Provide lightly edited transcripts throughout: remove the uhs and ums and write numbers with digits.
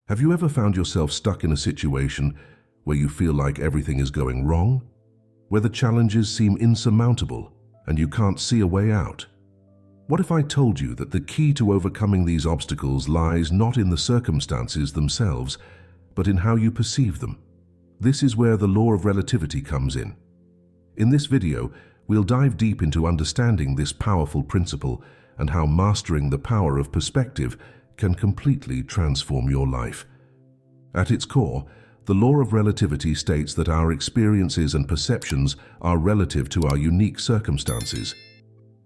Have you ever found yourself stuck in a situation where you feel like everything is going wrong? Where the challenges seem insurmountable and you can't see a way out? What if I told you that the key to overcoming these obstacles lies not in the circumstances themselves, but in how you perceive them? This is where the law of relativity comes in. In this video, we'll dive deep into understanding this powerful principle and how mastering the power of perspective can completely transform your life. At its core, the law of relativity states that our experiences and perceptions are relative to our unique circumstances.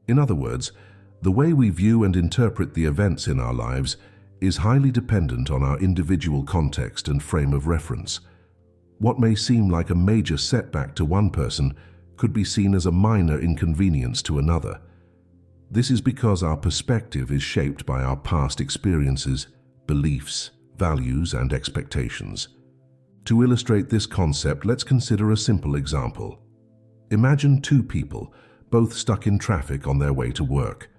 In other words, the way we view and interpret the events in our lives is highly dependent on our individual context and frame of reference. What may seem like a major setback to one person could be seen as a minor inconvenience to another. This is because our perspective is shaped by our past experiences, beliefs, values, and expectations. To illustrate this concept, let's consider a simple example. Imagine two people, both stuck in traffic on their way to work.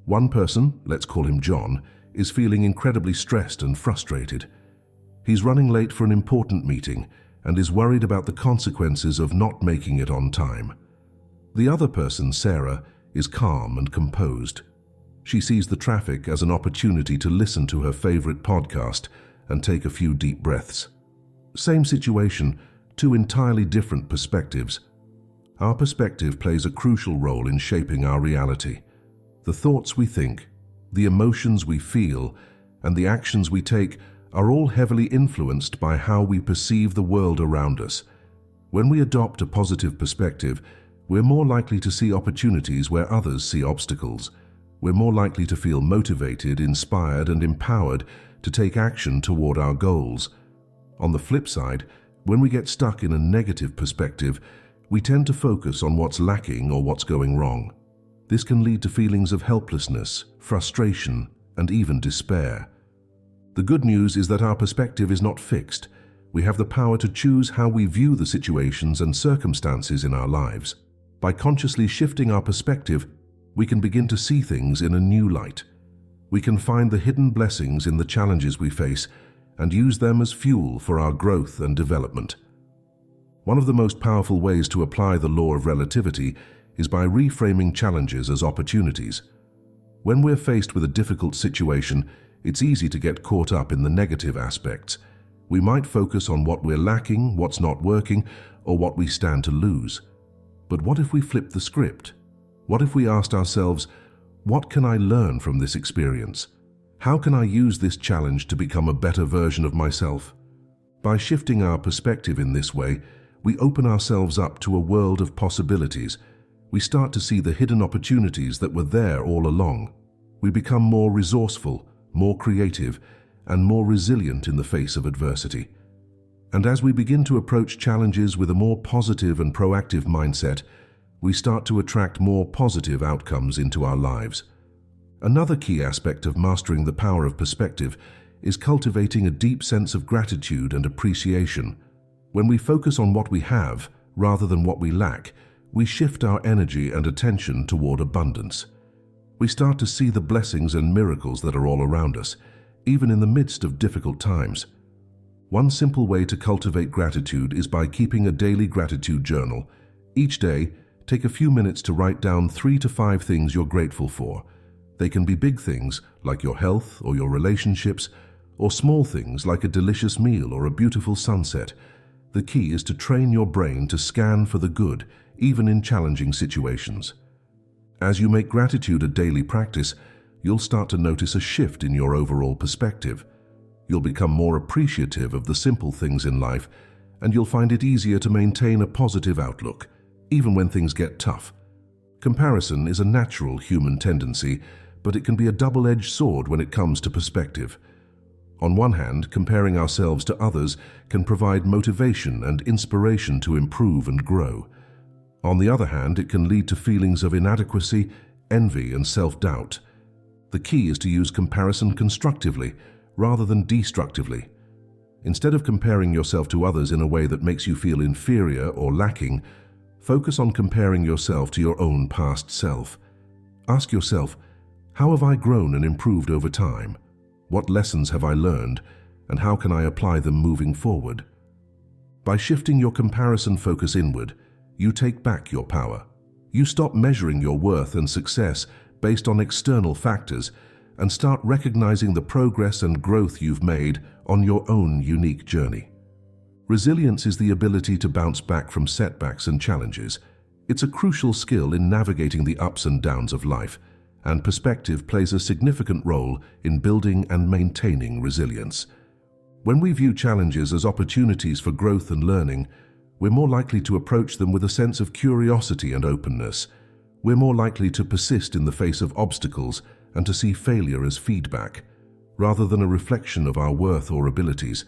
One person, let's call him John, is feeling incredibly stressed and frustrated. He's running late for an important meeting and is worried about the consequences of not making it on time. The other person, Sarah, is calm and composed. She sees the traffic as an opportunity to listen to her favorite podcast and take a few deep breaths. Same situation, two entirely different perspectives. Our perspective plays a crucial role in shaping our reality. The thoughts we think, the emotions we feel, and the actions we take are all heavily influenced by how we perceive the world around us. When we adopt a positive perspective, we're more likely to see opportunities where others see obstacles. We're more likely to feel motivated, inspired, and empowered to take action toward our goals. On the flip side, when we get stuck in a negative perspective, we tend to focus on what's lacking or what's going wrong. This can lead to feelings of helplessness, frustration, and even despair. The good news is that our perspective is not fixed. We have the power to choose how we view the situations and circumstances in our lives. By consciously shifting our perspective, we can begin to see things in a new light. We can find the hidden blessings in the challenges we face and use them as fuel for our growth and development. One of the most powerful ways to apply the law of relativity is by reframing challenges as opportunities. When we're faced with a difficult situation, it's easy to get caught up in the negative aspects. We might focus on what we're lacking, what's not working, or what we stand to lose. But what if we flipped the script? What if we asked ourselves, what can I learn from this experience? How can I use this challenge to become a better version of myself? By shifting our perspective in this way, we open ourselves up to a world of possibilities. We start to see the hidden opportunities that were there all along. We become more resourceful, more creative, and more resilient in the face of adversity. And as we begin to approach challenges with a more positive and proactive mindset, we start to attract more positive outcomes into our lives. Another key aspect of mastering the power of perspective is cultivating a deep sense of gratitude and appreciation. When we focus on what we have rather than what we lack, we shift our energy and attention toward abundance. We start to see the blessings and miracles that are all around us, even in the midst of difficult times. One simple way to cultivate gratitude is by keeping a daily gratitude journal. Each day, take a few minutes to write down 3 to 5 things you're grateful for. They can be big things, like your health or your relationships, or small things like a delicious meal or a beautiful sunset. The key is to train your brain to scan for the good, even in challenging situations. As you make gratitude a daily practice, you'll start to notice a shift in your overall perspective. You'll become more appreciative of the simple things in life, and you'll find it easier to maintain a positive outlook, even when things get tough. Comparison is a natural human tendency, but it can be a double-edged sword when it comes to perspective. On one hand, comparing ourselves to others can provide motivation and inspiration to improve and grow. On the other hand, it can lead to feelings of inadequacy, envy, and self-doubt. The key is to use comparison constructively rather than destructively. Instead of comparing yourself to others in a way that makes you feel inferior or lacking, focus on comparing yourself to your own past self. Ask yourself, how have I grown and improved over time? What lessons have I learned? and how can I apply them moving forward? By shifting your comparison focus inward, you take back your power. You stop measuring your worth and success based on external factors and start recognizing the progress and growth you've made on your own unique journey. Resilience is the ability to bounce back from setbacks and challenges. It's a crucial skill in navigating the ups and downs of life, and perspective plays a significant role in building and maintaining resilience. When we view challenges as opportunities for growth and learning, we're more likely to approach them with a sense of curiosity and openness. We're more likely to persist in the face of obstacles and to see failure as feedback, rather than a reflection of our worth or abilities.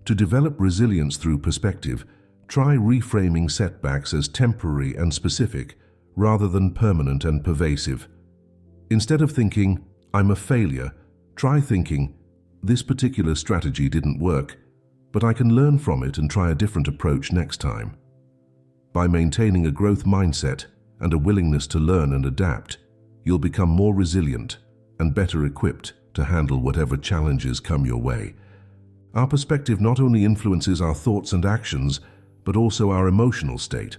To develop resilience through perspective, try reframing setbacks as temporary and specific, rather than permanent and pervasive. Instead of thinking, "I'm a failure," try thinking, "This particular strategy didn't work, but I can learn from it and try a different approach next time." By maintaining a growth mindset and a willingness to learn and adapt, you'll become more resilient and better equipped to handle whatever challenges come your way. Our perspective not only influences our thoughts and actions, but also our emotional state.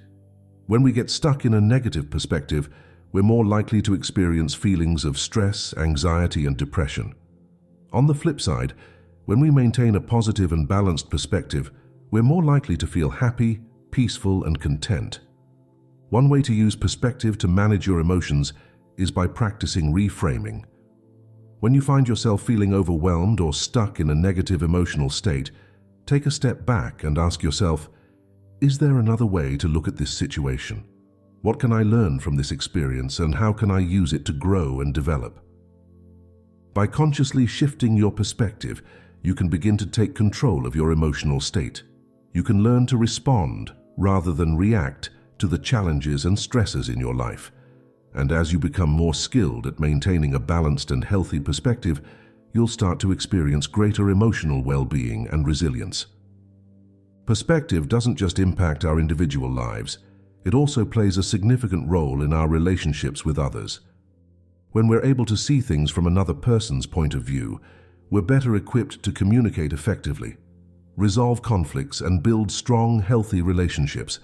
When we get stuck in a negative perspective, we're more likely to experience feelings of stress, anxiety, and depression. On the flip side, when we maintain a positive and balanced perspective, we're more likely to feel happy, peaceful, and content. One way to use perspective to manage your emotions is by practicing reframing. When you find yourself feeling overwhelmed or stuck in a negative emotional state, take a step back and ask yourself, is there another way to look at this situation? What can I learn from this experience, and how can I use it to grow and develop? By consciously shifting your perspective, you can begin to take control of your emotional state. You can learn to respond rather than react to the challenges and stresses in your life. And as you become more skilled at maintaining a balanced and healthy perspective, you'll start to experience greater emotional well-being and resilience. Perspective doesn't just impact our individual lives, it also plays a significant role in our relationships with others. When we're able to see things from another person's point of view, we're better equipped to communicate effectively, resolve conflicts, and build strong, healthy relationships.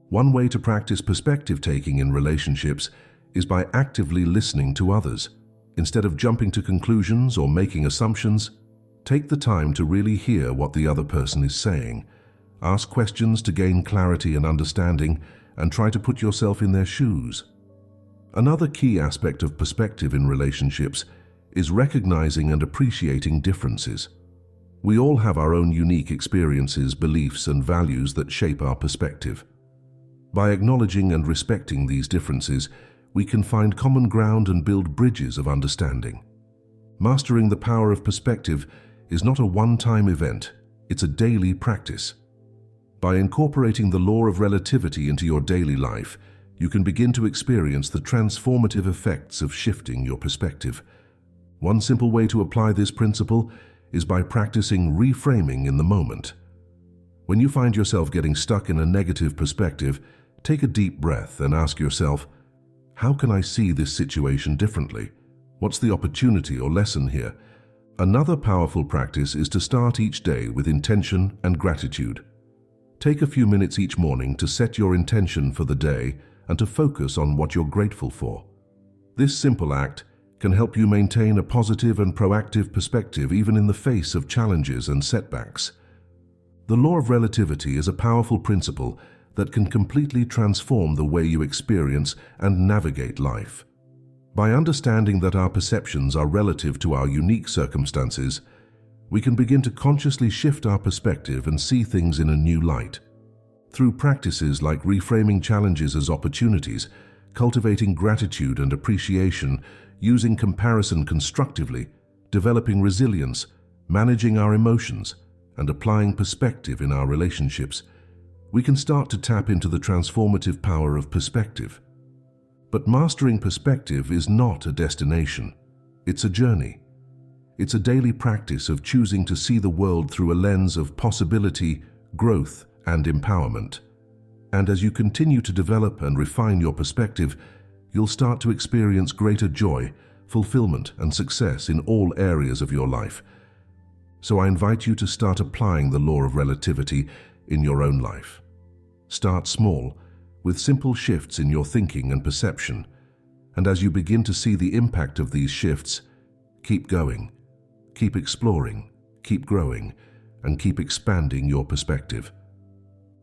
One way to practice perspective taking in relationships is by actively listening to others. Instead of jumping to conclusions or making assumptions, take the time to really hear what the other person is saying. Ask questions to gain clarity and understanding, and try to put yourself in their shoes. Another key aspect of perspective in relationships is recognizing and appreciating differences. We all have our own unique experiences, beliefs, and values that shape our perspective. By acknowledging and respecting these differences, we can find common ground and build bridges of understanding. Mastering the power of perspective is not a one-time event, it's a daily practice. By incorporating the law of relativity into your daily life, you can begin to experience the transformative effects of shifting your perspective. One simple way to apply this principle is by practicing reframing in the moment. When you find yourself getting stuck in a negative perspective, take a deep breath and ask yourself, how can I see this situation differently? What's the opportunity or lesson here? Another powerful practice is to start each day with intention and gratitude. Take a few minutes each morning to set your intention for the day and to focus on what you're grateful for. This simple act can help you maintain a positive and proactive perspective even in the face of challenges and setbacks. The law of relativity is a powerful principle that can completely transform the way you experience and navigate life. By understanding that our perceptions are relative to our unique circumstances, we can begin to consciously shift our perspective and see things in a new light. Through practices like reframing challenges as opportunities, cultivating gratitude and appreciation, using comparison constructively, developing resilience, managing our emotions, and applying perspective in our relationships, we can start to tap into the transformative power of perspective. But mastering perspective is not a destination. It's a journey. It's a daily practice of choosing to see the world through a lens of possibility, growth, and empowerment. And as you continue to develop and refine your perspective, you'll start to experience greater joy, fulfillment, and success in all areas of your life. So I invite you to start applying the law of relativity in your own life. Start small, with simple shifts in your thinking and perception, and as you begin to see the impact of these shifts, keep going, keep exploring, keep growing, and keep expanding your perspective.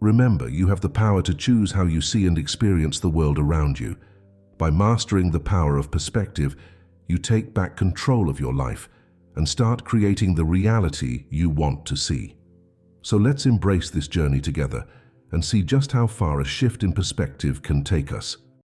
Remember, you have the power to choose how you see and experience the world around you. By mastering the power of perspective, you take back control of your life and start creating the reality you want to see. So let's embrace this journey together and see just how far a shift in perspective can take us.